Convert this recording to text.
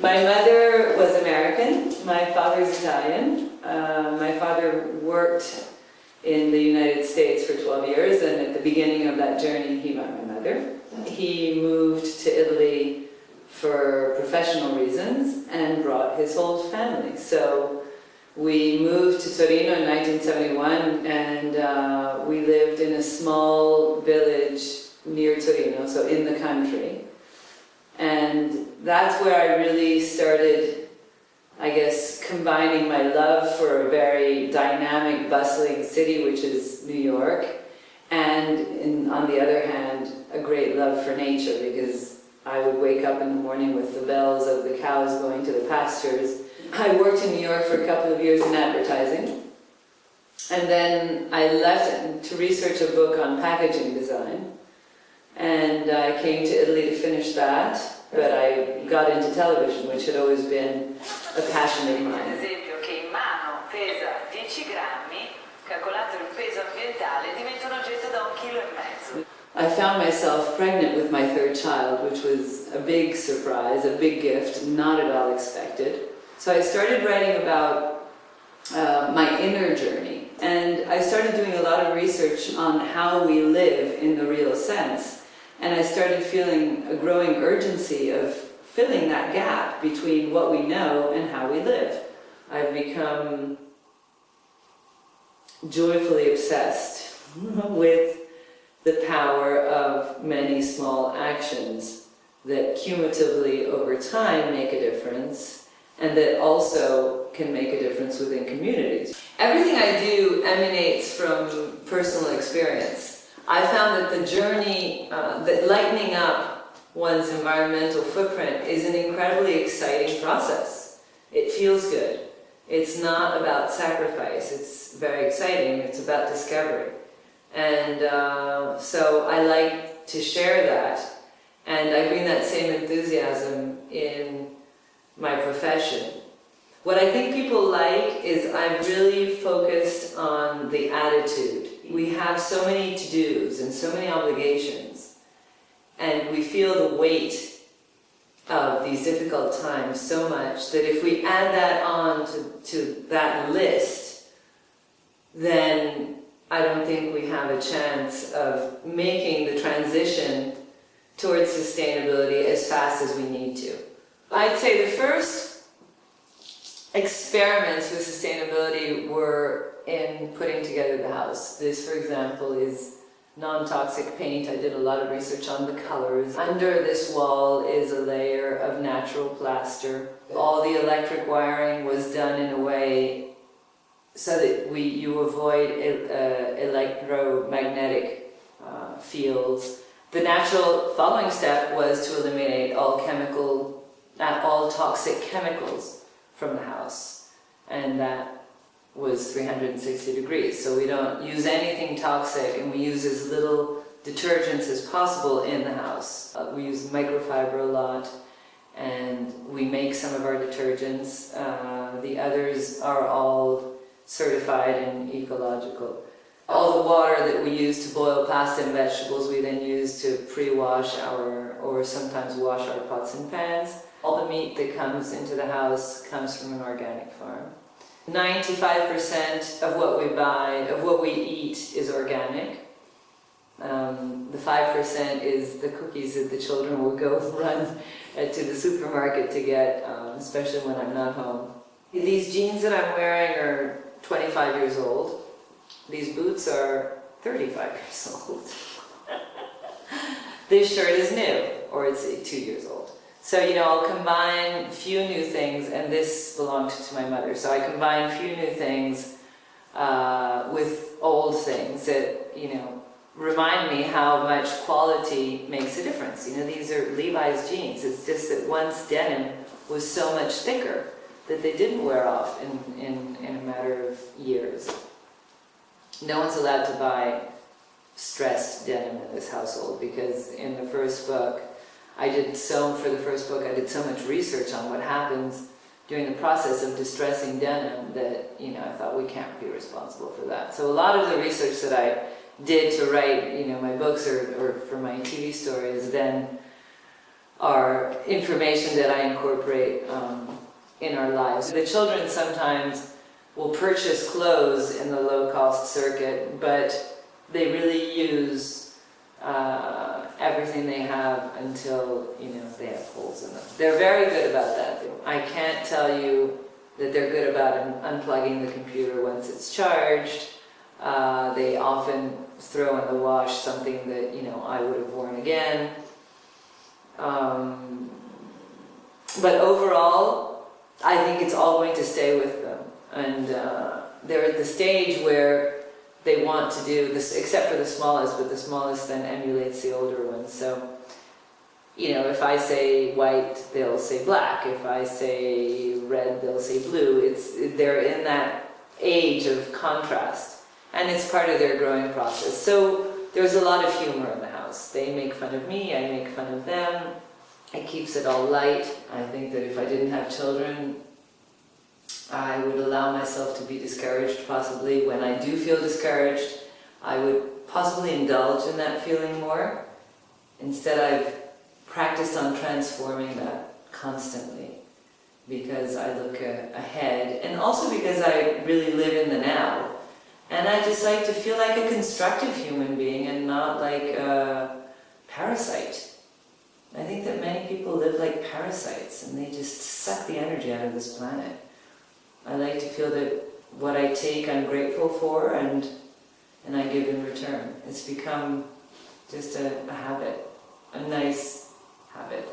My mother was American, my father's Italian. My father worked in the United States for 12 years, and at the beginning of that journey he met my mother. He moved to Italy for professional reasons and brought his whole family. So we moved to Torino in 1971, and we lived in a small village near Torino, so in the country. And that's where I really started, I guess, combining my love for a very dynamic, bustling city, which is New York, and on the other hand, a great love for nature, because I would wake up in the morning with the bells of the cows going to the pastures. I worked in New York for a couple of years in advertising, and then I left to research a book on packaging design, and I came to Italy to finish that, but I got into television, which had always been a passion of mine. Ad esempio, che in mano pesa 10 grammi, calcolato il peso ambientale, diventa un oggetto da 1,5 kg. I found myself pregnant with my third child, which was a big surprise, a big gift, not at all expected. So I started writing about my inner journey, and I started doing a lot of research on how we live in the real sense, and I started feeling a growing urgency of filling that gap between what we know and how we live. I've become joyfully obsessed with the power of many small actions that cumulatively over time make a difference, and that also can make a difference within communities. Everything I do emanates from personal experience. I found that the journey, that lightening up one's environmental footprint is an incredibly exciting process. It feels good. It's not about sacrifice. It's very exciting. It's about discovery. And so I like to share that, and I bring that same enthusiasm in my profession. What I think people like is I've really focused on the attitude. We have so many to-dos and so many obligations, and we feel the weight of these difficult times so much that if we add that on to that list, then I don't think we have a chance of making the transition towards sustainability as fast as we need to. I'd say the first experiments with sustainability were in putting together the house. This, for example, is non-toxic paint. I did a lot of research on the colors. Under this wall is a layer of natural plaster. All the electric wiring was done in a way so that you avoid electromagnetic fields. The natural following step was to eliminate all toxic chemicals from the house, and that was 360 degrees. So we don't use anything toxic, and we use as little detergents as possible in the house. We use microfiber a lot, and we make some of our detergents. The others are all certified and ecological. All the water that we use to boil pasta and vegetables we then use to pre-wash or sometimes wash our pots and pans. All the meat that comes into the house comes from an organic farm. 95% of what we buy, of what we eat, is organic. The 5% is the cookies that the children will go run to the supermarket to get, especially when I'm not home. These jeans that I'm wearing are 25 years old. These boots are 35 years old. This shirt is new, or it's 2 years old. So, I'll combine a few new things, and this belonged to my mother. So I combine a few new things with old things that, remind me how much quality makes a difference. These are Levi's jeans. It's just that once denim was so much thicker that they didn't wear off in a matter of years. No one's allowed to buy stressed denim in this household, because in the first book, I did so much research on what happens during the process of distressing denim that, I thought we can't be responsible for that. So a lot of the research that I did to write, my books or for my TV stories then are information that I incorporate in our lives. The children sometimes will purchase clothes in the low-cost circuit, but they really use everything they have until, they have holes in them. They're very good about that. I can't tell you that they're good about unplugging the computer once it's charged. They often throw in the wash something that, I would have worn again. But overall, I think it's all going to stay with them. And they're at the stage where they want to do this, except for the smallest, but the smallest then emulates the older ones. So, if I say white, they'll say black. If I say red, they'll say blue. They're in that age of contrast. And it's part of their growing process. So there's a lot of humor in the house. They make fun of me, I make fun of them. It keeps it all light. I think that if I didn't have children, I would allow myself to be discouraged, possibly. When I do feel discouraged, I would possibly indulge in that feeling more. Instead, I've practiced on transforming that constantly, because I look ahead, and also because I really live in the now. And I just like to feel like a constructive human being and not like a parasite. I think that many people live like parasites and they just suck the energy out of this planet. I like to feel that what I take I'm grateful for and I give in return. It's become just a habit, a nice habit.